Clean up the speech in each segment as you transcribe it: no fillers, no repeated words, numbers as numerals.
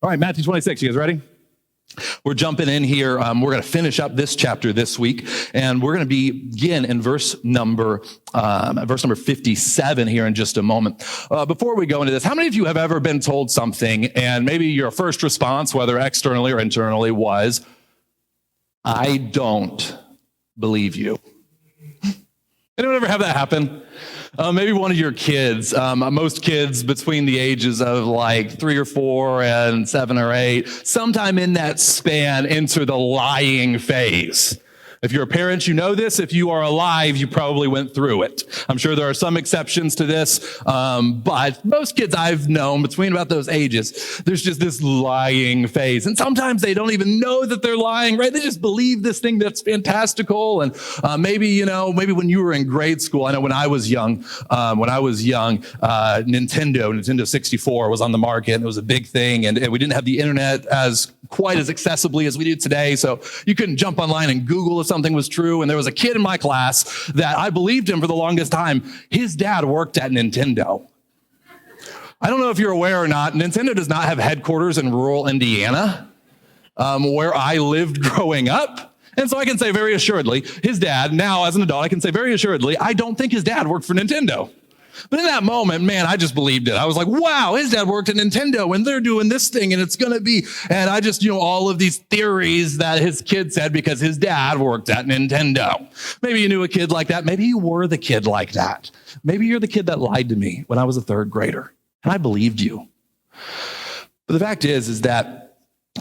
All right, Matthew 26, you guys ready? We're jumping in here. We're going to finish up this chapter this week, and we're going to begin in verse number 57 here in just a moment. Before we go into this, how many of you have ever been told something, and maybe your first response, whether externally or internally, was, "I don't believe you"? Anyone ever have that happen? Maybe one of your kids, most kids between the ages of like 3 or 4 and 7 or 8, sometime in that span enter the lying phase. If you're a parent, you know this. If you are alive, you probably went through it. I'm sure there are some exceptions to this, but most kids I've known between about those ages, there's just this lying phase. And sometimes they don't even know that they're lying, right? They just believe this thing that's fantastical. And maybe when you were in grade school, I know when I was young, Nintendo 64 was on the market, and it was a big thing. And we didn't have the internet quite as accessibly as we do today. So you couldn't jump online and Google if something was true. And there was a kid in my class that I believed him for the longest time. His dad worked at Nintendo. I don't know if you're aware or not, Nintendo does not have headquarters in rural Indiana, where I lived growing up. And so I can say very assuredly, his dad, now as an adult, I can say very assuredly, I don't think his dad worked for Nintendo. But in that moment, man, I just believed it. I was like, wow, his dad worked at Nintendo and they're doing this thing and it's going to be, and I just, all of these theories that his kid said because his dad worked at Nintendo. Maybe you knew a kid like that. Maybe you were the kid like that. Maybe you're the kid that lied to me when I was a 3rd grader and I believed you. But the fact is that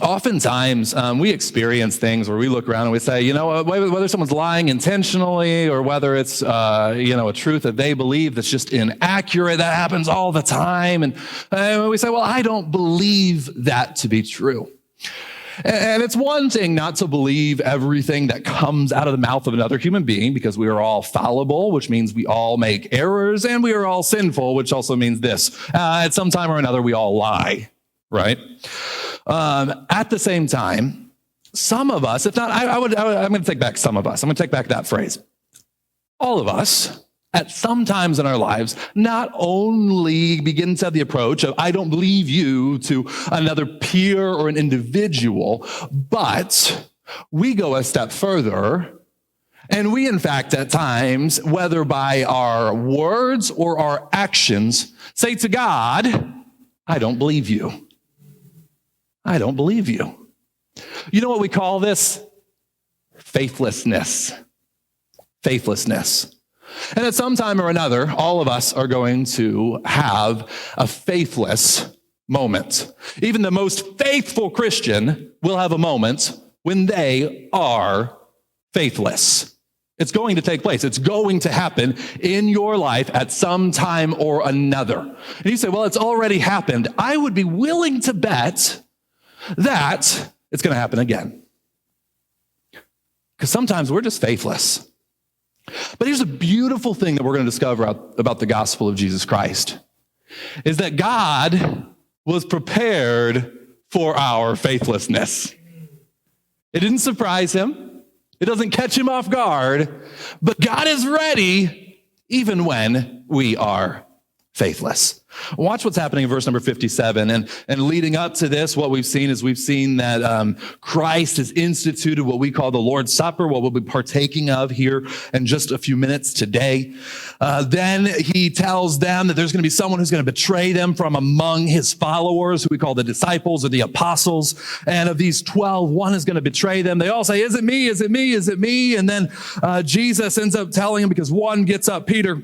oftentimes, we experience things where we look around and we say, whether someone's lying intentionally or whether it's, a truth that they believe that's just inaccurate, that happens all the time. And we say, well, I don't believe that to be true. And it's one thing not to believe everything that comes out of the mouth of another human being, because we are all fallible, which means we all make errors, and we are all sinful, which also means this. At some time or another, we all lie, right? At the same time, some of us, if not, I'm going to take back some of us. I'm going to take back that phrase. All of us, at some times in our lives, not only begin to have the approach of, I don't believe you, to another peer or an individual, but we go a step further. And we, in fact, at times, whether by our words or our actions, say to God, I don't believe you. I don't believe you. You know what we call this? Faithlessness. Faithlessness. And at some time or another, all of us are going to have a faithless moment. Even the most faithful Christian will have a moment when they are faithless. It's going to take place. It's going to happen in your life at some time or another. And you say, well, it's already happened. I would be willing to bet that it's going to happen again. Because sometimes we're just faithless. But here's a beautiful thing that we're going to discover about the gospel of Jesus Christ, is that God was prepared for our faithlessness. It didn't surprise him. It doesn't catch him off guard, but God is ready even when we are faithless. Watch what's happening in verse number 57. And leading up to this, what we've seen that Christ has instituted what we call the Lord's Supper, what we'll be partaking of here in just a few minutes today. Then he tells them that there's going to be someone who's going to betray them from among his followers, who we call the disciples or the apostles. And of these 12, one is going to betray them. They all say, is it me? Is it me? Is it me? And then Jesus ends up telling them, because one gets up, Peter,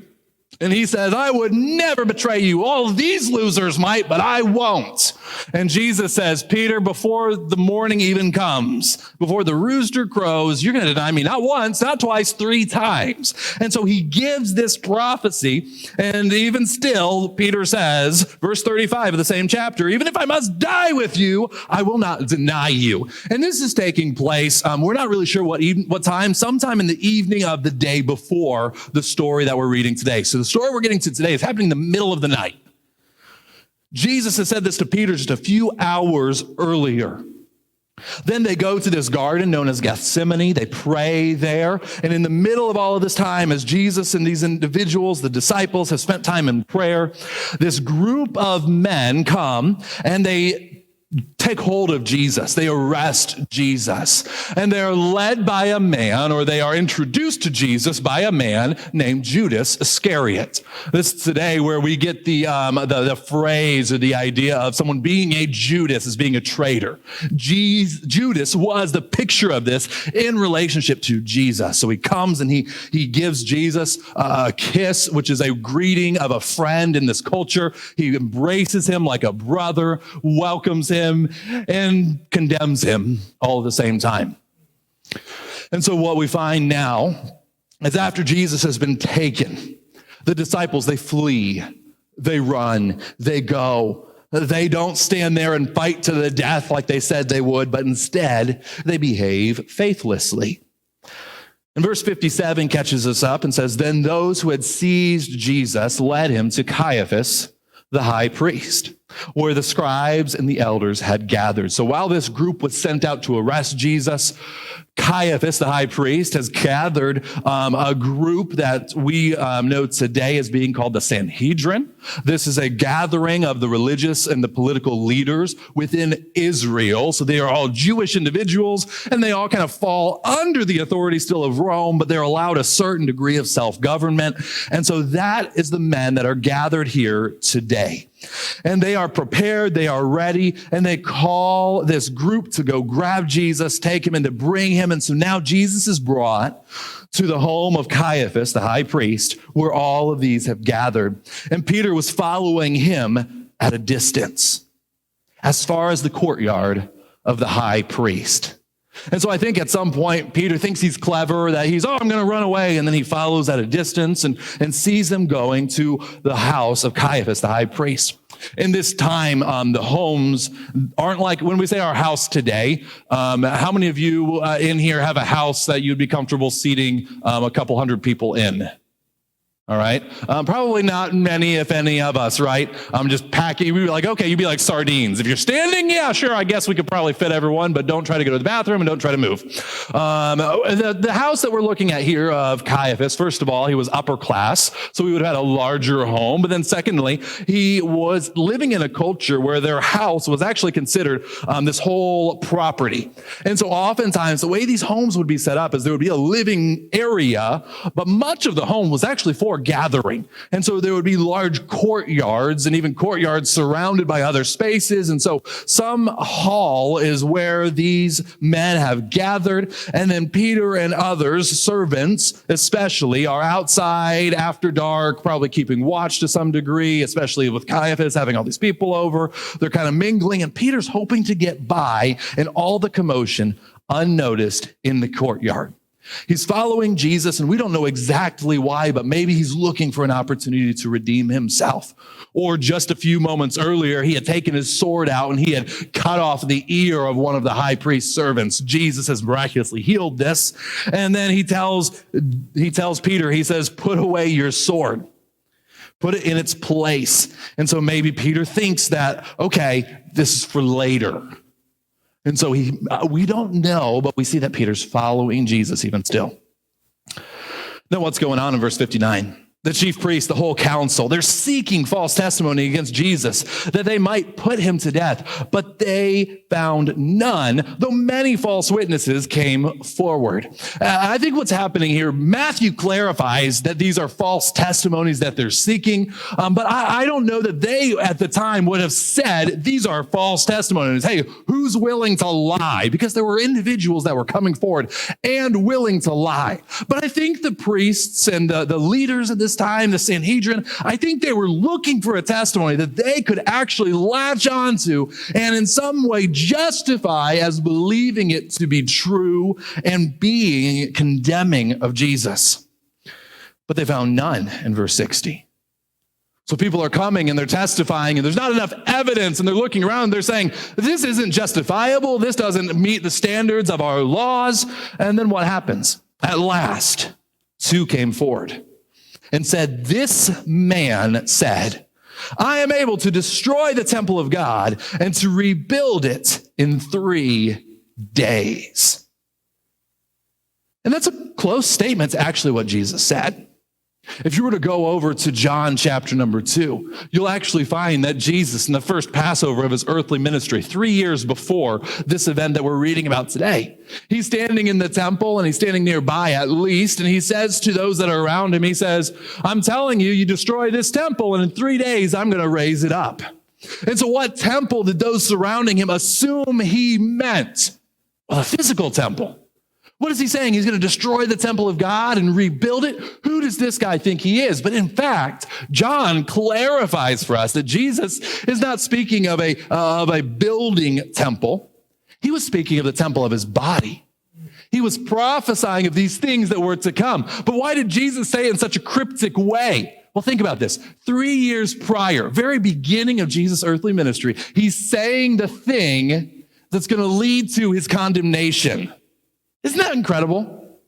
and he says, I would never betray you. All these losers might, but I won't. And Jesus says, Peter, before the morning even comes, before the rooster crows, you're going to deny me not once, not twice, 3 times. And so he gives this prophecy. And even still, Peter says, verse 35 of the same chapter, even if I must die with you, I will not deny you. And this is taking place. We're not really sure what time, sometime in the evening of the day before the story that we're reading today. So the story we're getting to today is happening in the middle of the night. Jesus has said this to Peter just a few hours earlier. Then they go to this garden known as Gethsemane. They pray there. And in the middle of all of this time, as Jesus and these individuals, the disciples, have spent time in prayer, this group of men come and they take hold of Jesus. They arrest Jesus. And they're led by a man, or they are introduced to Jesus by a man named Judas Iscariot. This is today where we get the phrase or the idea of someone being a Judas as being a traitor. Judas was the picture of this in relationship to Jesus. So he comes and he gives Jesus a kiss, which is a greeting of a friend in this culture. He embraces him like a brother, welcomes him, and condemns him all at the same time. And so what we find now is after Jesus has been taken, the disciples, they flee, they run, they go. They don't stand there and fight to the death like they said they would, but instead they behave faithlessly. And verse 57 catches us up and says, then those who had seized Jesus led him to Caiaphas, the high priest, where the scribes and the elders had gathered. So while this group was sent out to arrest Jesus, Caiaphas, the high priest, has gathered a group that we know today as being called the Sanhedrin. This is a gathering of the religious and the political leaders within Israel. So they are all Jewish individuals, and they all kind of fall under the authority still of Rome, but they're allowed a certain degree of self-government. And so that is the men that are gathered here today. And they are prepared, they are ready, and they call this group to go grab Jesus, take him, and to bring him. And so now Jesus is brought to the home of Caiaphas, the high priest, where all of these have gathered. And Peter was following him at a distance, as far as the courtyard of the high priest. And so I think at some point, Peter thinks he's clever, that I'm going to run away. And then he follows at a distance and sees them going to the house of Caiaphas, the high priest. In this time, the homes aren't like when we say our house today. How many of you in here have a house that you'd be comfortable seating a couple hundred people in? All right. Probably not many, if any of us, right? Just packing. We'd be like, okay, you'd be like sardines. If you're standing, yeah, sure, I guess we could probably fit everyone, but don't try to go to the bathroom and don't try to move. The house that we're looking at here of Caiaphas, first of all, he was upper class, so he would have had a larger home. But then secondly, he was living in a culture where their house was actually considered this whole property. And so oftentimes the way these homes would be set up is there would be a living area, but much of the home was actually for gathering. And so there would be large courtyards and even courtyards surrounded by other spaces. And so some hall is where these men have gathered. And then Peter and others, servants especially, are outside after dark, probably keeping watch to some degree, especially with Caiaphas having all these people over. They're kind of mingling, and Peter's hoping to get by in all the commotion unnoticed in the courtyard. He's following Jesus, and we don't know exactly why, but maybe he's looking for an opportunity to redeem himself. Or just a few moments earlier, he had taken his sword out and he had cut off the ear of one of the high priest's servants. Jesus has miraculously healed this. And then he tells Peter, he says, put away your sword. Put it in its place. And so maybe Peter thinks that, okay, this is for later. And so we don't know, but we see that Peter's following Jesus even still. Then what's going on in verse 59? The chief priests, the whole council, they're seeking false testimony against Jesus that they might put him to death, but they found none, though many false witnesses came forward. I think what's happening here, Matthew clarifies that these are false testimonies that they're seeking, but I don't know that they at the time would have said these are false testimonies. Hey, who's willing to lie? Because there were individuals that were coming forward and willing to lie. But I think the priests and the leaders of this time, the Sanhedrin, I think they were looking for a testimony that they could actually latch onto and in some way justify as believing it to be true and being condemning of Jesus. But they found none in verse 60. So people are coming and they're testifying and there's not enough evidence and they're looking around and they're saying, this isn't justifiable. This doesn't meet the standards of our laws. And then what happens? At last, two came forward and said, this man said, I am able to destroy the temple of God and to rebuild it in 3 days. And that's a close statement to actually what Jesus said. If you were to go over to John chapter number 2, you'll actually find that Jesus, in the first Passover of his earthly ministry, 3 years before this event that we're reading about today, he's standing in the temple, and he's standing nearby at least, and he says to those that are around him, he says, I'm telling you, you destroy this temple, and in 3 days, I'm going to raise it up. And so what temple did those surrounding him assume he meant? Well, a physical temple. What is he saying? He's going to destroy the temple of God and rebuild it? Who does this guy think he is? But in fact, John clarifies for us that Jesus is not speaking of a building temple. He was speaking of the temple of his body. He was prophesying of these things that were to come. But why did Jesus say it in such a cryptic way? Well, think about this. 3 years prior, very beginning of Jesus' earthly ministry, he's saying the thing that's going to lead to his condemnation. Isn't that incredible?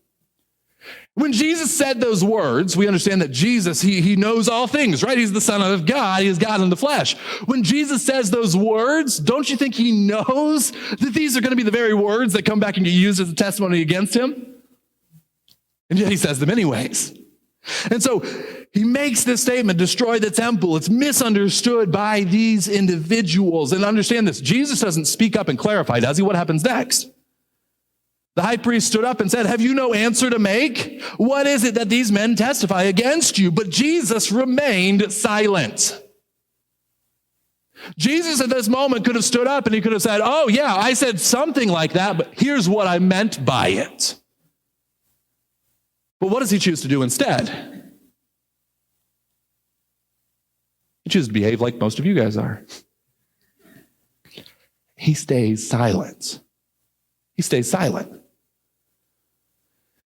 When Jesus said those words, we understand that Jesus, he knows all things, right? He's the Son of God. He is God in the flesh. When Jesus says those words, don't you think he knows that these are going to be the very words that come back and get used as a testimony against him? And yet he says them anyways. And so he makes this statement, destroy the temple. It's misunderstood by these individuals. And understand this, Jesus doesn't speak up and clarify, does he? What happens next? The high priest stood up and said, have you no answer to make? What is it that these men testify against you? But Jesus remained silent. Jesus at this moment could have stood up and he could have said, oh yeah, I said something like that, but here's what I meant by it. But what does he choose to do instead? He chooses to behave like most of you guys are. He stays silent. He stays silent.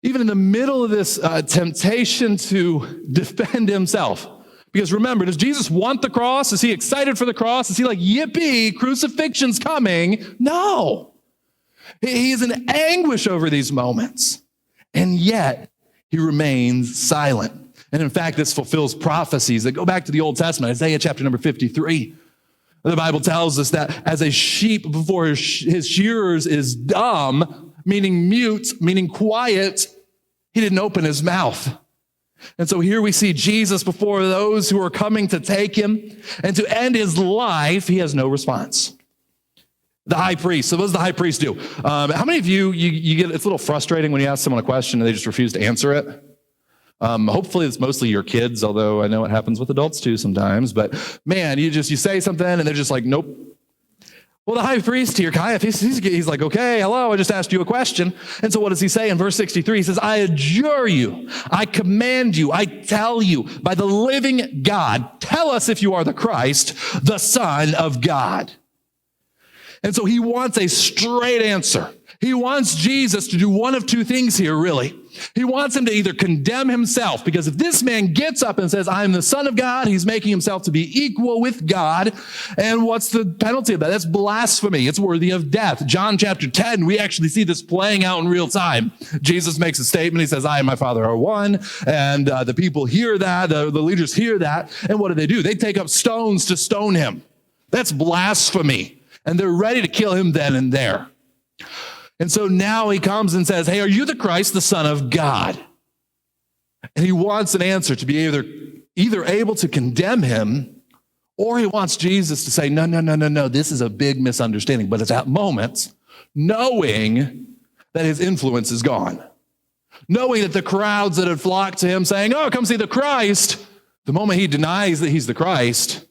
Even in the middle of this temptation to defend himself. Because remember, does Jesus want the cross? Is he excited for the cross? Is he like, yippee, crucifixion's coming? No. He is in anguish over these moments. And yet, he remains silent. And in fact, this fulfills prophecies that go back to the Old Testament, Isaiah chapter number 53. The Bible tells us that as a sheep before his shearers is dumb, meaning mute, meaning quiet, he didn't open his mouth. And so here we see Jesus before those who are coming to take him, and to end his life, he has no response. The high priest. So what does the high priest do? How many of you get, it's a little frustrating when you ask someone a question and they just refuse to answer it? Hopefully it's mostly your kids, although I know it happens with adults too sometimes. But man, you say something and they're just like, nope. Well, the high priest here, Caiaphas, he's like, okay, hello, I just asked you a question. And so what does he say in verse 63? He says, I adjure you, I command you, I tell you, by the living God, tell us if you are the Christ, the Son of God. And so he wants a straight answer. He wants Jesus to do one of two things here, really. He wants him to either condemn himself, because if this man gets up and says, I'm the Son of God, he's making himself to be equal with God. And what's the penalty of that? That's blasphemy. It's worthy of death. John chapter 10, we actually see this playing out in real time. Jesus makes a statement. He says, I and my Father are one. And the people hear that. The leaders hear that. And what do? They take up stones to stone him. That's blasphemy. And they're ready to kill him then and there. And so now he comes and says, hey, are you the Christ, the Son of God? And he wants an answer to be either able to condemn him, or he wants Jesus to say, no, this is a big misunderstanding. But at that moment, knowing that his influence is gone, knowing that the crowds that had flocked to him saying, oh, come see the Christ, the moment he denies that he's the Christ,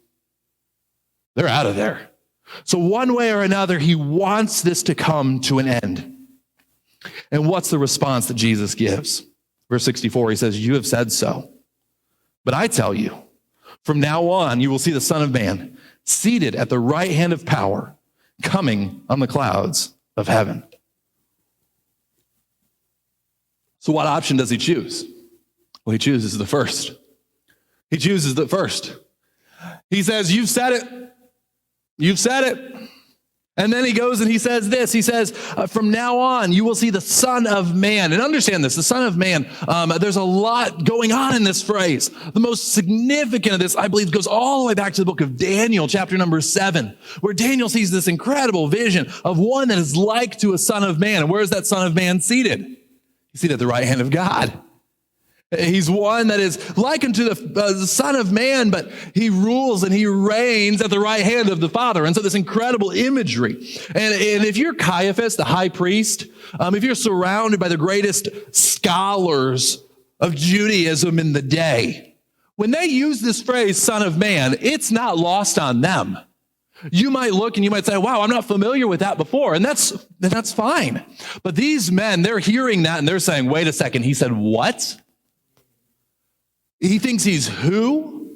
they're out of there. So one way or another, he wants this to come to an end. And what's the response that Jesus gives? Verse 64, he says, you have said so. But I tell you, from now on, you will see the Son of Man seated at the right hand of power, coming on the clouds of heaven. So what option does he choose? Well, he chooses the first. He chooses the first. He says, you've said it. You've said it. And then he goes and he says this. He says, from now on, you will see the Son of Man. And understand this, the Son of Man, there's a lot going on in this phrase. The most significant of this, I believe, goes all the way back to the book of Daniel, chapter number 7, where Daniel sees this incredible vision of one that is like to a Son of Man. And where is that Son of Man seated? He's seated at the right hand of God. He's one that is like unto the Son of Man, but he rules and he reigns at the right hand of the Father. And so this incredible imagery. And if you're Caiaphas, the high priest, if you're surrounded by the greatest scholars of Judaism in the day, when they use this phrase, Son of Man, it's not lost on them. You might look and you might say, wow, I'm not familiar with that before. And that's fine. But these men, they're hearing that and they're saying, wait a second. He said, what? He thinks he's who?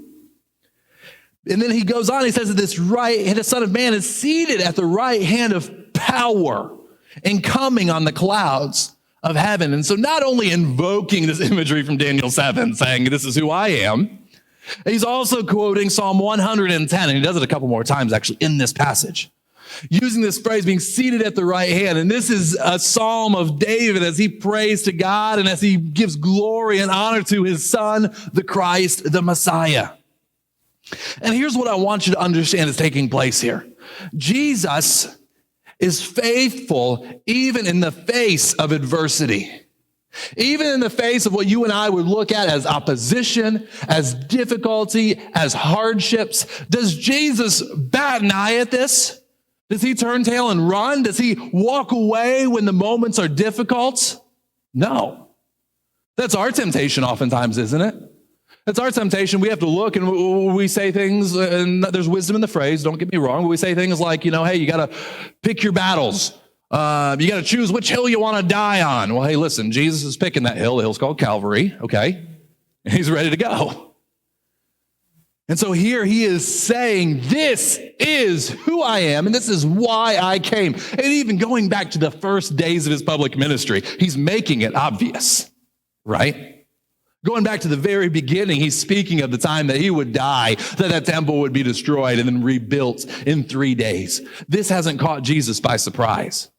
And then he goes on, he says that the Son of Man is seated at the right hand of power and coming on the clouds of heaven. And so not only invoking this imagery from Daniel 7, saying, this is who I am, he's also quoting Psalm 110, and he does it a couple more times actually in this passage, using this phrase, being seated at the right hand. And this is a psalm of David as he prays to God and as he gives glory and honor to his Son, the Christ, the Messiah. And here's what I want you to understand is taking place here. Jesus is faithful even in the face of adversity. Even in the face of what you and I would look at as opposition, as difficulty, as hardships. Does Jesus bat an eye at this? Does he turn tail and run? Does he walk away when the moments are difficult? No. That's our temptation oftentimes, isn't it? That's our temptation. We have to look and we say things, and there's wisdom in the phrase, don't get me wrong, but we say things like, hey, you got to pick your battles. You got to choose which hill you want to die on. Well, hey, listen, Jesus is picking that hill. The hill's called Calvary, okay? And he's ready to go. And so here he is saying, this is who I am, and this is why I came. And even going back to the first days of his public ministry, he's making it obvious, right? Going back to the very beginning, he's speaking of the time that he would die, that temple would be destroyed and then rebuilt in 3 days. This hasn't caught Jesus by surprise.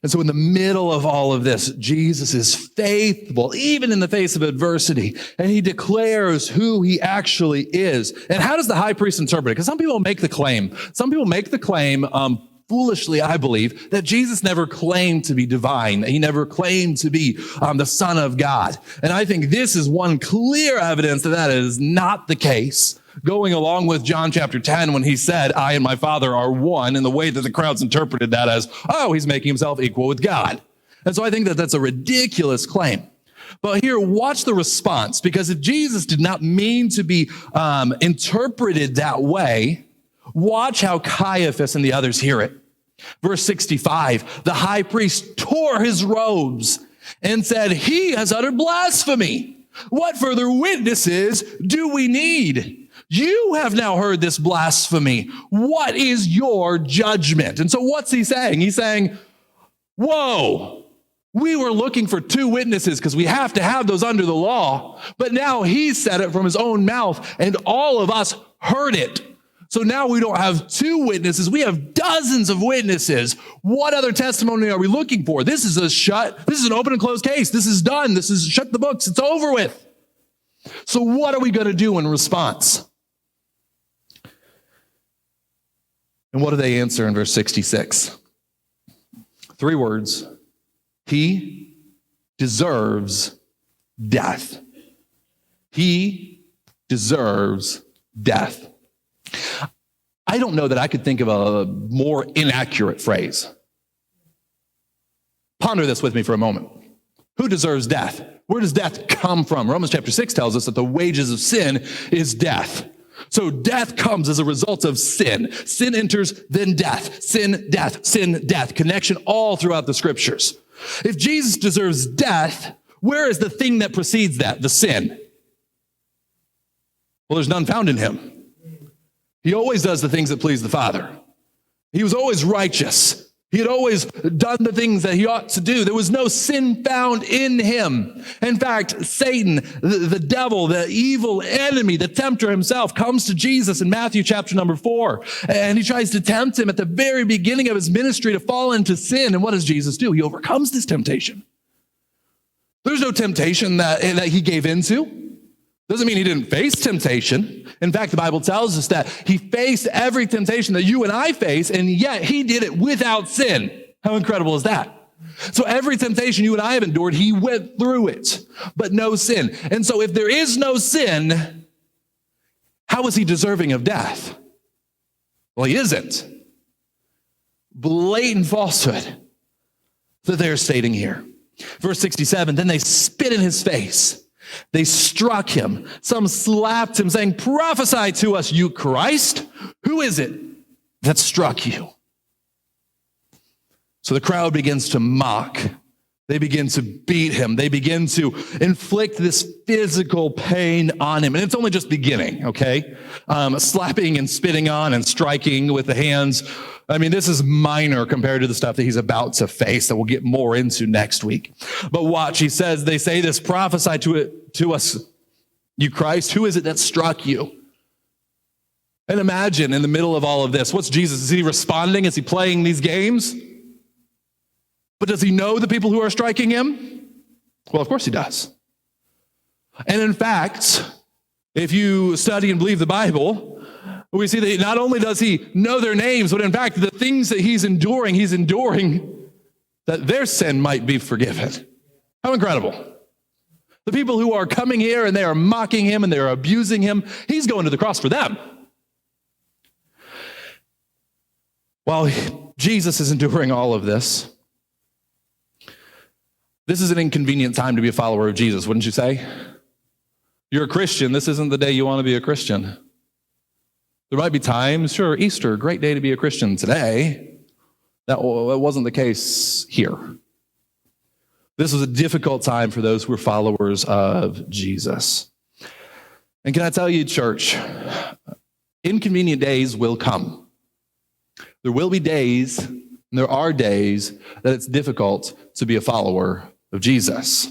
And so in the middle of all of this, Jesus is faithful, even in the face of adversity, and he declares who he actually is. And how does the high priest interpret it? Because some people make the claim, foolishly, I believe, that Jesus never claimed to be divine. He never claimed to be the Son of God. And I think this is one clear evidence that is not the case. Going along with John chapter 10 when he said, I and my Father are one, in the way that the crowds interpreted that as, oh, he's making himself equal with God. And so I think that that's a ridiculous claim. But here, watch the response, because if Jesus did not mean to be interpreted that way, watch how Caiaphas and the others hear it. Verse 65, the high priest tore his robes and said, he has uttered blasphemy. What further witnesses do we need? You have now heard this blasphemy. What is your judgment? And so what's he saying? He's saying, whoa, we were looking for 2 witnesses because we have to have those under the law. But now he said it from his own mouth and all of us heard it. So now we don't have 2 witnesses. We have dozens of witnesses. What other testimony are we looking for? This is an open and closed case. This is done. This is shut the books. It's over with. So what are we going to do in response? And what do they answer in verse 66? 3 words. He deserves death. He deserves death. I don't know that I could think of a more inaccurate phrase. Ponder this with me for a moment. Who deserves death? Where does death come from? Romans chapter 6 tells us that the wages of sin is death. So death comes as a result of sin. Sin enters, then death. Sin, death, sin, death. Connection all throughout the scriptures. If Jesus deserves death, where is the thing that precedes that? The sin. Well, there's none found in him. He always does the things that please the Father. He was always righteous. He had always done the things that he ought to do. There was no sin found in him. In fact, Satan, the devil, the evil enemy, the tempter himself, comes to Jesus in Matthew chapter number 4. And he tries to tempt him at the very beginning of his ministry to fall into sin. And what does Jesus do? He overcomes this temptation. There's no temptation that he gave into. Doesn't mean he didn't face temptation. In fact, the Bible tells us that he faced every temptation that you and I face, and yet he did it without sin. How incredible is that? So every temptation you and I have endured, he went through it, but no sin. And so if there is no sin, how is he deserving of death? Well, he isn't. Blatant falsehood that they're stating here. Verse 67, then they spit in his face. They struck him. Some slapped him, saying, prophesy to us, you Christ. Who is it that struck you? So the crowd begins to mock. They begin to beat him. They begin to inflict this physical pain on him. And it's only just beginning, okay? Slapping and spitting on and striking with the hands. I mean, this is minor compared to the stuff that he's about to face that we'll get more into next week. But watch, he says, they say this, prophesy to us, you Christ. Who is it that struck you? And imagine in the middle of all of this, what's Jesus? Is he responding? Is he playing these games? But does he know the people who are striking him? Well, of course he does. And in fact, if you study and believe the Bible, we see that not only does he know their names, but in fact, the things that he's enduring that their sin might be forgiven. How incredible. The people who are coming here and they are mocking him and they are abusing him, he's going to the cross for them. While Jesus is enduring all of this is an inconvenient time to be a follower of Jesus, wouldn't you say? You're a Christian. This isn't the day you want to be a Christian. There might be times, sure, Easter, great day to be a Christian today. That wasn't the case here. This was a difficult time for those who were followers of Jesus. And can I tell you, church, inconvenient days will come. There will be days, and there are days, that it's difficult to be a follower of Jesus.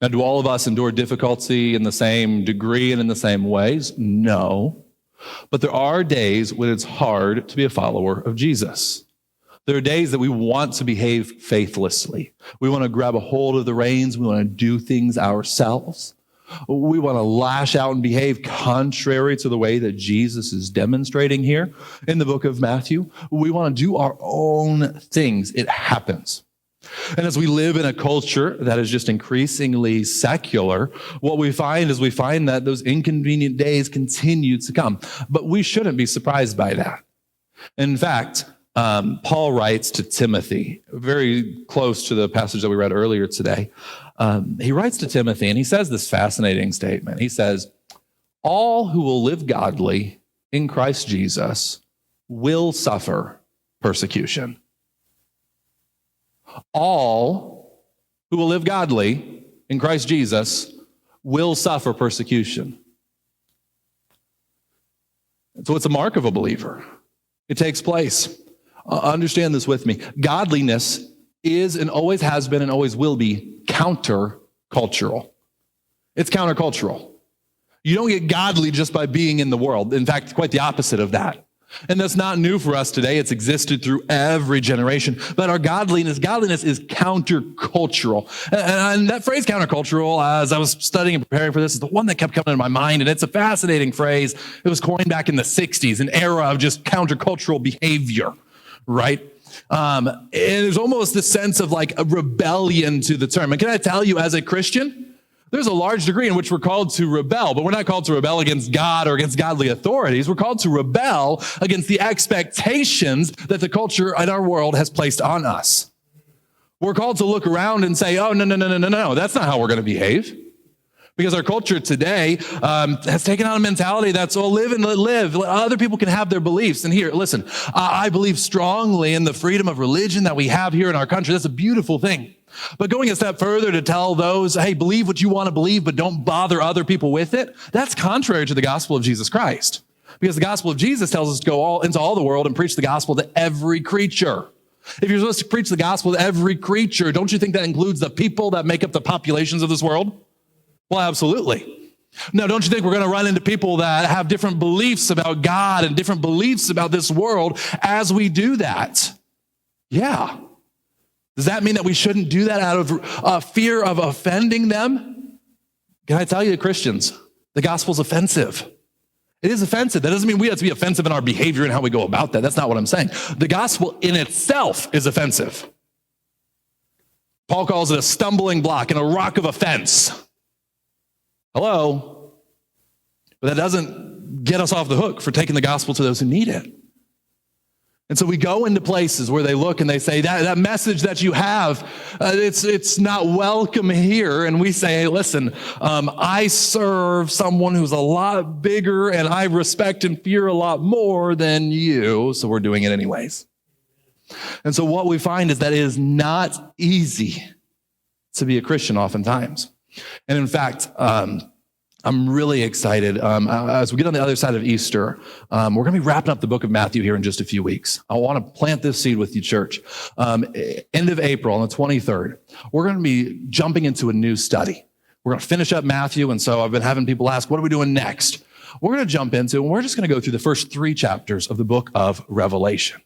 Now, do all of us endure difficulty in the same degree and in the same ways? No. But there are days when it's hard to be a follower of Jesus. There are days that we want to behave faithlessly. We want to grab a hold of the reins. We want to do things ourselves. We want to lash out and behave contrary to the way that Jesus is demonstrating here in the book of Matthew. We want to do our own things. It happens. And as we live in a culture that is just increasingly secular, what we find that those inconvenient days continue to come. But we shouldn't be surprised by that. In fact, Paul writes to Timothy, very close to the passage that we read earlier today. He writes to Timothy and he says this fascinating statement. He says, all who will live godly in Christ Jesus will suffer persecution. All who will live godly in Christ Jesus will suffer persecution. So it's a mark of a believer. It takes place. Understand this with me. Godliness is and always has been and always will be countercultural. It's countercultural. You don't get godly just by being in the world. In fact, quite the opposite of that. And that's not new for us today. It's existed through every generation. But our godliness is countercultural. And that phrase countercultural, as I was studying and preparing for this, is the one that kept coming into my mind. And it's a fascinating phrase. It was coined back in the 60s, an era of just countercultural behavior, right? And there's almost this sense of like a rebellion to the term. And can I tell you, as a Christian, there's a large degree in which we're called to rebel, but we're not called to rebel against God or against godly authorities. We're called to rebel against the expectations that the culture in our world has placed on us. We're called to look around and say, oh, no, that's not how we're going to behave. Because our culture today has taken on a mentality that's, oh, live and let live. Other people can have their beliefs. And here, listen, I believe strongly in the freedom of religion that we have here in our country. That's a beautiful thing. But going a step further to tell those, hey, believe what you want to believe, but don't bother other people with it, that's contrary to the gospel of Jesus Christ. Because the gospel of Jesus tells us to go into all the world and preach the gospel to every creature. If you're supposed to preach the gospel to every creature, don't you think that includes the people that make up the populations of this world? Well, absolutely. Now, don't you think we're going to run into people that have different beliefs about God and different beliefs about this world as we do that? Yeah. Does that mean that we shouldn't do that out of fear of offending them? Can I tell you, Christians, the gospel's offensive. It is offensive. That doesn't mean we have to be offensive in our behavior and how we go about that. That's not what I'm saying. The gospel in itself is offensive. Paul calls it a stumbling block and a rock of offense. Hello? But that doesn't get us off the hook for taking the gospel to those who need it. And so we go into places where they look and they say, that message that you have, it's not welcome here. And we say, hey, listen, I serve someone who's a lot bigger and I respect and fear a lot more than you. So we're doing it anyways. And so what we find is that it is not easy to be a Christian oftentimes. And in fact, I'm really excited. As we get on the other side of Easter, we're going to be wrapping up the book of Matthew here in just a few weeks. I want to plant this seed with you, church. End of April, on the 23rd, we're going to be jumping into a new study. We're going to finish up Matthew, and so I've been having people ask, what are we doing next? We're going to jump into, and we're just going to go through the first 3 chapters of the book of Revelation.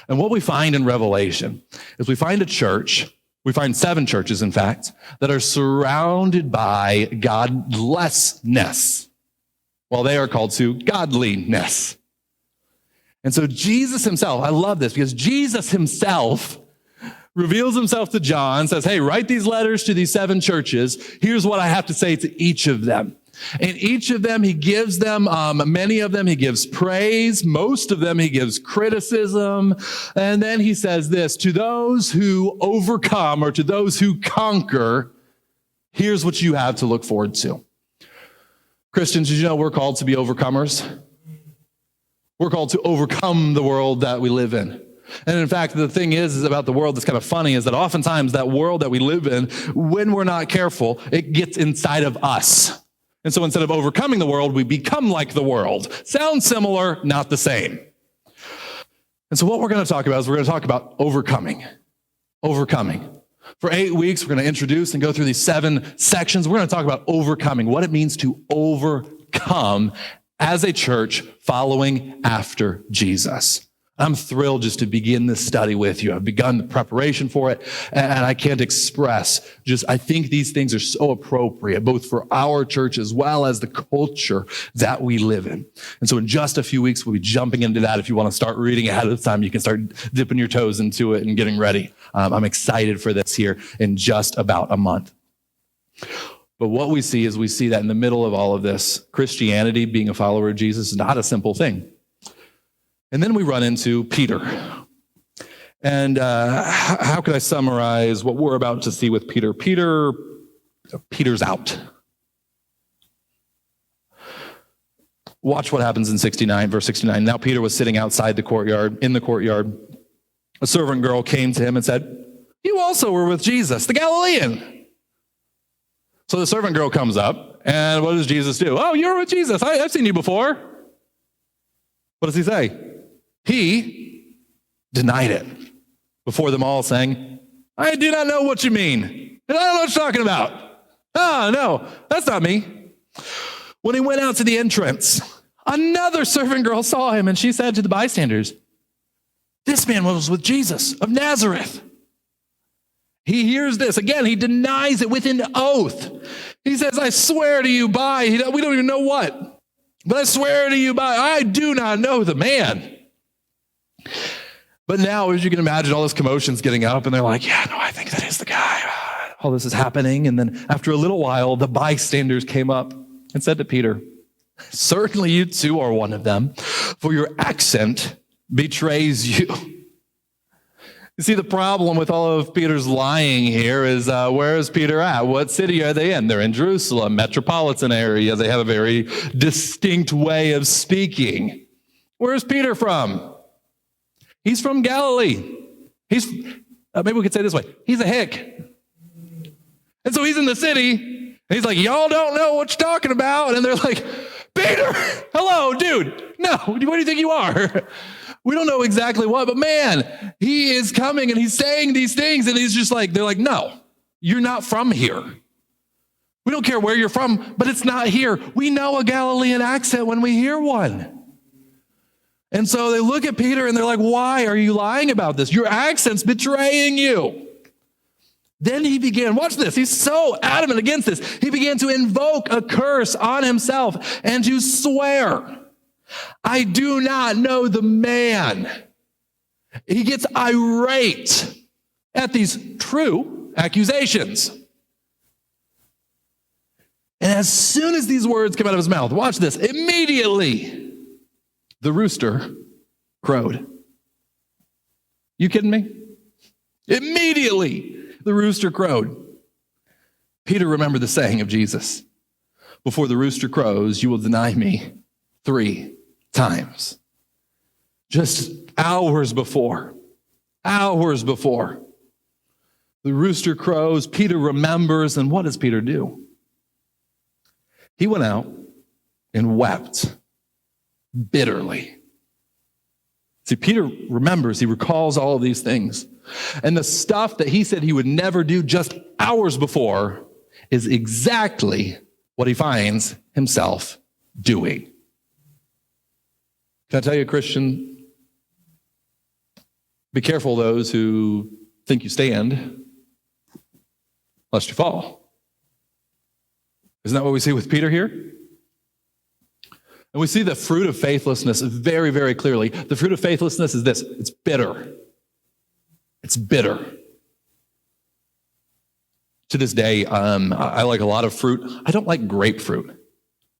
And what we find in Revelation is we find a church. We find 7 churches, in fact, that are surrounded by godlessness, while they are called to godliness. And so Jesus himself, I love this, because Jesus himself reveals himself to John, says, hey, write these letters to these 7 churches. Here's what I have to say to each of them. And each of them, he gives them, many of them, he gives praise. Most of them, he gives criticism. And then he says this, to those who overcome or to those who conquer, here's what you have to look forward to. Christians, did you know we're called to be overcomers? We're called to overcome the world that we live in. And in fact, the thing is about the world that's kind of funny is that oftentimes that world that we live in, when we're not careful, it gets inside of us. And so instead of overcoming the world, we become like the world. Sounds similar, not the same. And so what we're going to talk about is we're going to talk about overcoming. Overcoming. For 8 weeks, we're going to introduce and go through these 7 sections. We're going to talk about overcoming, what it means to overcome as a church following after Jesus. I'm thrilled just to begin this study with you. I've begun the preparation for it, and I can't express I think these things are so appropriate, both for our church as well as the culture that we live in. And so in just a few weeks, we'll be jumping into that. If you want to start reading ahead of time, you can start dipping your toes into it and getting ready. I'm excited for this here in just about a month. But what we see is we see that in the middle of all of this, Christianity, being a follower of Jesus, is not a simple thing. And then we run into Peter. And how can I summarize what we're about to see with Peter? Peter's out. Watch what happens in verse 69. Now Peter was sitting outside the courtyard, in the courtyard. A servant girl came to him and said, you also were with Jesus, the Galilean. So the servant girl comes up, and what does Jesus do? Oh, you were with Jesus. I've seen you before. What does he say? He denied it before them all, saying, I do not know what you mean. I don't know what you're talking about. Oh, no, that's not me. When he went out to the entrance, another servant girl saw him, and she said to the bystanders, this man was with Jesus of Nazareth. He hears this. Again, he denies it with an oath. He says, I swear to you by, we don't even know what, but I swear to you by, I do not know the man. But now, as you can imagine, all this commotion's getting up, and they're like, yeah, no, I think that is the guy. All this is happening. And then after a little while, the bystanders came up and said to Peter, certainly you too are one of them, for your accent betrays you. You see, the problem with all of Peter's lying here is, where is Peter at? What city are they in? They're in Jerusalem, metropolitan area. They have a very distinct way of speaking. Where's Peter from? He's from Galilee. Maybe we could say it this way. He's a hick. And so he's in the city, and he's like, y'all don't know what you're talking about. And they're like, Peter, hello, dude. No, what do you think you are? We don't know exactly what, but man, he is coming and he's saying these things, and he's just like, they're like, no, you're not from here. We don't care where you're from, but it's not here. We know a Galilean accent when we hear one. And so they look at Peter and they're like, why are you lying about this? Your accent's betraying you. Then he began, watch this, he's so adamant against this. He began to invoke a curse on himself and to swear, I do not know the man. He gets irate at these true accusations. And as soon as these words come out of his mouth, watch this, immediately the rooster crowed. You kidding me? Immediately the rooster crowed. Peter remembered the saying of Jesus, before the rooster crows, you will deny me 3 times. Just hours before, the rooster crows, Peter remembers, and what does Peter do? He went out and wept bitterly. See, Peter remembers, he recalls all of these things. And the stuff that he said he would never do just hours before is exactly what he finds himself doing. Can I tell you, Christian, be careful those who think you stand, lest you fall. Isn't that what we see with Peter here? And we see the fruit of faithlessness very, very clearly. The fruit of faithlessness is this. It's bitter. It's bitter. To this day, I like a lot of fruit. I don't like grapefruit.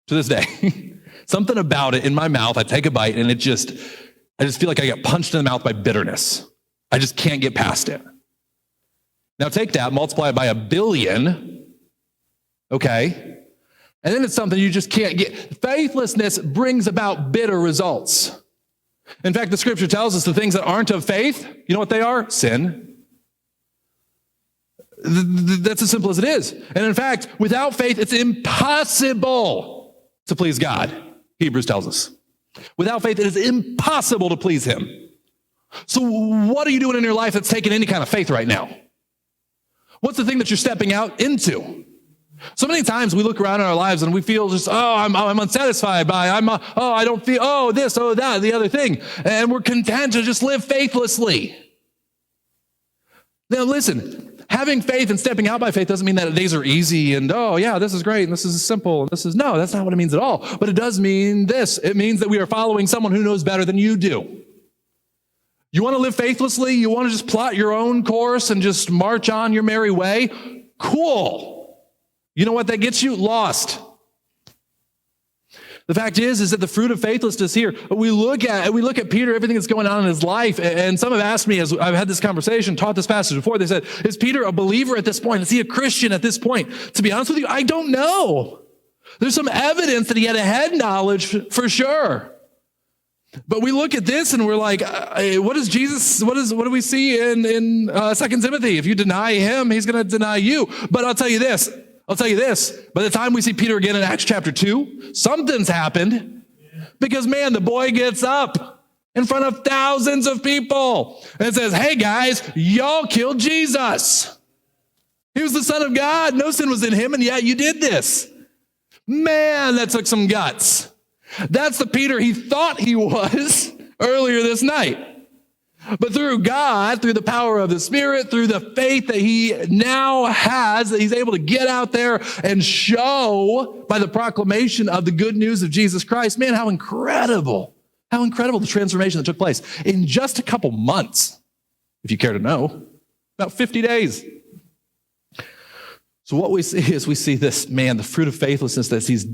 To this day. Something about it in my mouth, I take a bite, and I just feel like I get punched in the mouth by bitterness. I just can't get past it. Now take that, multiply it by 1 billion, okay? And then it's something you just can't get. Faithlessness brings about bitter results. In fact, the scripture tells us the things that aren't of faith, you know what they are? Sin. That's as simple as it is. And in fact, without faith, it's impossible to please God, Hebrews tells us. Without faith, it is impossible to please him. So what are you doing in your life that's taking any kind of faith right now? What's the thing that you're stepping out into? So many times we look around in our lives and we feel just, I'm unsatisfied by, I don't feel, this, that, the other thing. And we're content to just live faithlessly. Now listen, having faith and stepping out by faith doesn't mean that days are easy and, this is great and this is simple. And no, that's not what it means at all. But it does mean this. It means that we are following someone who knows better than you do. You want to live faithlessly? You want to just plot your own course and just march on your merry way? Cool. You know what that gets you? Lost. The fact is that the fruit of faithlessness here, we look at Peter, everything that's going on in his life, and some have asked me as I've had this conversation, taught this passage before, they said, is Peter a believer at this point? Is he a Christian at this point? To be honest with you, I don't know. There's some evidence that he had a head knowledge for sure. But we look at this and we're like, what do we see in 2 Timothy? If you deny him, he's going to deny you. But I'll tell you this, by the time we see Peter again in Acts chapter 2, something's happened. Because man, the boy gets up in front of thousands of people and says, hey guys, y'all killed Jesus. He was the Son of God. No sin was in him, and yet you did this. Man, that took some guts. That's the Peter he thought he was earlier this night. But through God, through the power of the Spirit, through the faith that he now has, that he's able to get out there and show by the proclamation of the good news of Jesus Christ. Man, how incredible the transformation that took place in just a couple months, if you care to know, about 50 days. So what we see is we see this, man, the fruit of faithlessness that he's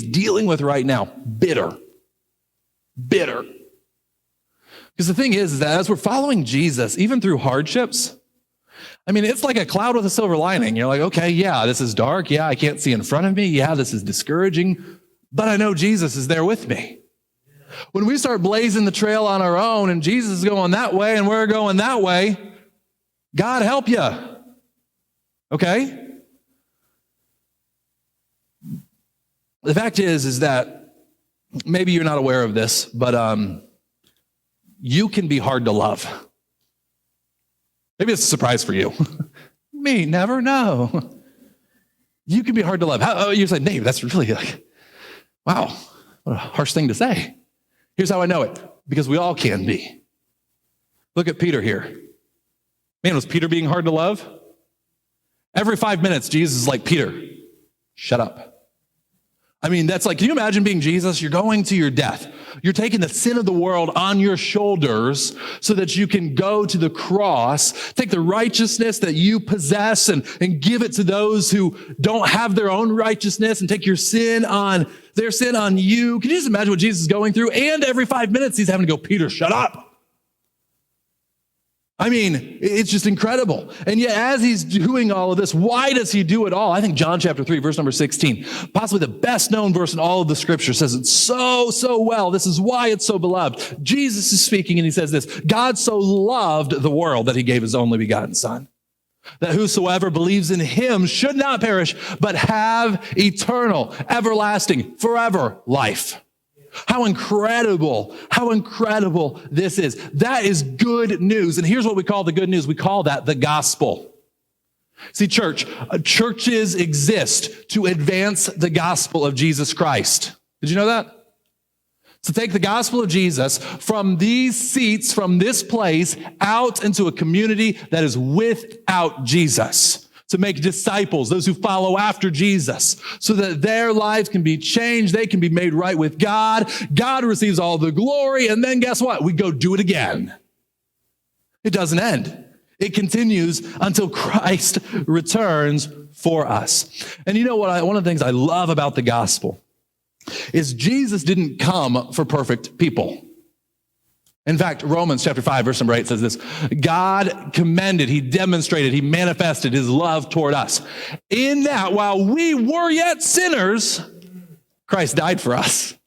dealing with right now, bitter. Because the thing is that as we're following Jesus, even through hardships, I mean, it's like a cloud with a silver lining. You're like, okay, yeah, this is dark. Yeah, I can't see in front of me. Yeah, this is discouraging, but I know Jesus is there with me. When we start blazing the trail on our own and Jesus is going that way and we're going that way, God help you. Okay? The fact is that maybe you're not aware of this, but you can be hard to love. Maybe it's a surprise for you. Me, never know. You can be hard to love. You say, Dave, that's really like, wow, what a harsh thing to say. Here's how I know it, because we all can be. Look at Peter here. Man, was Peter being hard to love? Every 5 minutes, Jesus is like, Peter, shut up. I mean, that's like, can you imagine being Jesus? You're going to your death. You're taking the sin of the world on your shoulders so that you can go to the cross, take the righteousness that you possess and give it to those who don't have their own righteousness, and take their sin on you. Can you just imagine what Jesus is going through? And every 5 minutes he's having to go, Peter, shut up. I mean, it's just incredible. And yet, as he's doing all of this, why does he do it all? I think John chapter 3, verse number 16, possibly the best known verse in all of the scripture, says it so well. This is why it's so beloved. Jesus is speaking and he says this: God so loved the world that he gave his only begotten son, that whosoever believes in him should not perish, but have eternal, everlasting, forever life. How incredible this is. That is good news. And here's what we call the good news. We call that the gospel. See, churches exist to advance the gospel of Jesus Christ. Did you know that? So take the gospel of Jesus from these seats, from this place, out into a community that is without Jesus. To make disciples, those who follow after Jesus, so that their lives can be changed, they can be made right with God. God receives all the glory, and then guess what? We go do it again. It doesn't end. It continues until Christ returns for us. And you know what? One of the things I love about the gospel is Jesus didn't come for perfect people. In fact, Romans chapter 5, verse number 8 says this: God commended, he demonstrated, he manifested his love toward us, in that while we were yet sinners, Christ died for us.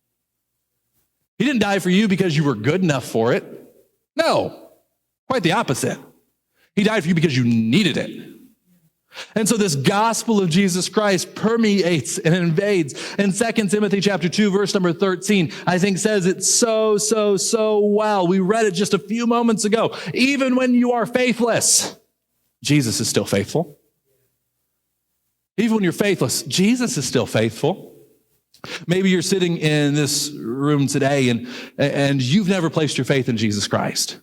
He didn't die for you because you were good enough for it. No, quite the opposite. He died for you because you needed it. And so this gospel of Jesus Christ permeates and invades. And 2 Timothy chapter 2, verse number 13, I think says it so well. We read it just a few moments ago. Even when you are faithless, Jesus is still faithful. Even when you're faithless, Jesus is still faithful. Maybe you're sitting in this room today and you've never placed your faith in Jesus Christ.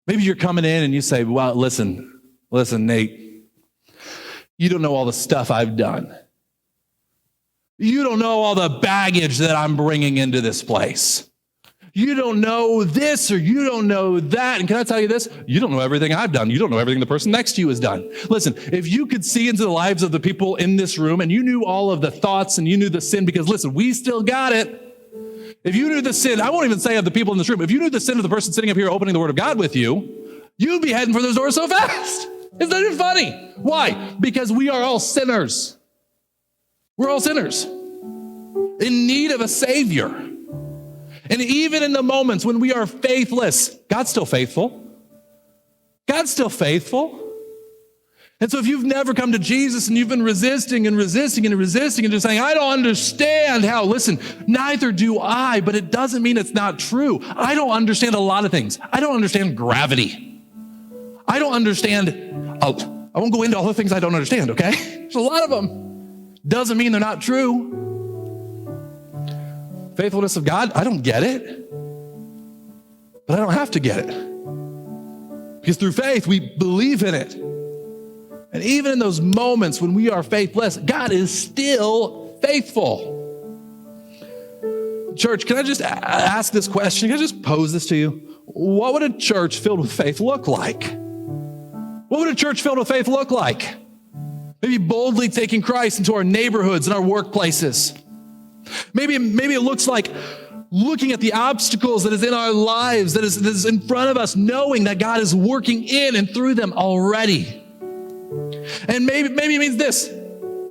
Maybe you're coming in and you say, well, listen, Nate, you don't know all the stuff I've done. You don't know all the baggage that I'm bringing into this place. You don't know this or you don't know that. And can I tell you this? You don't know everything I've done. You don't know everything the person next to you has done. Listen, if you could see into the lives of the people in this room and you knew all of the thoughts and you knew the sin, because listen, we still got it. If you knew the sin, I won't even say of the people in this room, if you knew the sin of the person sitting up here opening the Word of God with you, you'd be heading for those doors so fast. Isn't that funny? Why? Because we are all sinners. We're all sinners in need of a Savior. And even in the moments when we are faithless, God's still faithful. God's still faithful. And so if you've never come to Jesus and you've been resisting and just saying, I don't understand how, listen, neither do I, but it doesn't mean it's not true. I don't understand a lot of things. I don't understand gravity. I don't understand, I won't go into all the things I don't understand, okay? There's a lot of them. Doesn't mean they're not true. Faithfulness of God, I don't get it. But I don't have to get it. Because through faith, we believe in it. And even in those moments when we are faithless, God is still faithful. Church, can I just ask this question? Can I just pose this to you? What would a church filled with faith look like? What would a church filled with faith look like? Maybe boldly taking Christ into our neighborhoods and our workplaces. Maybe it looks like looking at the obstacles that is in our lives, that is in front of us, knowing that God is working in and through them already. And maybe it means this.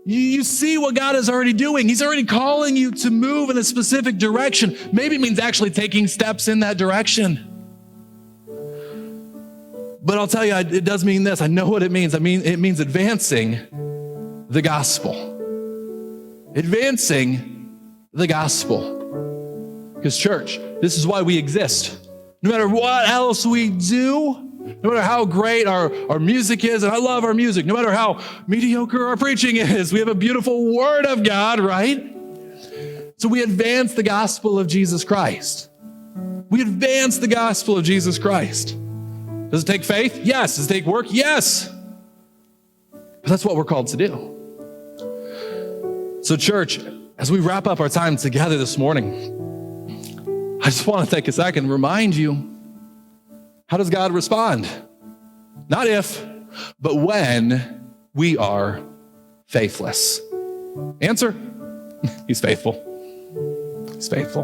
You see what God is already doing. He's already calling you to move in a specific direction. Maybe it means actually taking steps in that direction. But I'll tell you, it does mean this. I know what it means. It means advancing the gospel. Advancing the gospel. Because church, this is why we exist. No matter what else we do, no matter how great our music is, and I love our music, no matter how mediocre our preaching is, we have a beautiful Word of God, right? So we advance the gospel of Jesus Christ. We advance the gospel of Jesus Christ. Does it take faith? Yes. Does it take work? Yes. But that's what we're called to do. So church, as we wrap up our time together this morning, I just want to take a second and remind you, how does God respond? Not if, but when we are faithless. Answer, he's faithful. He's faithful.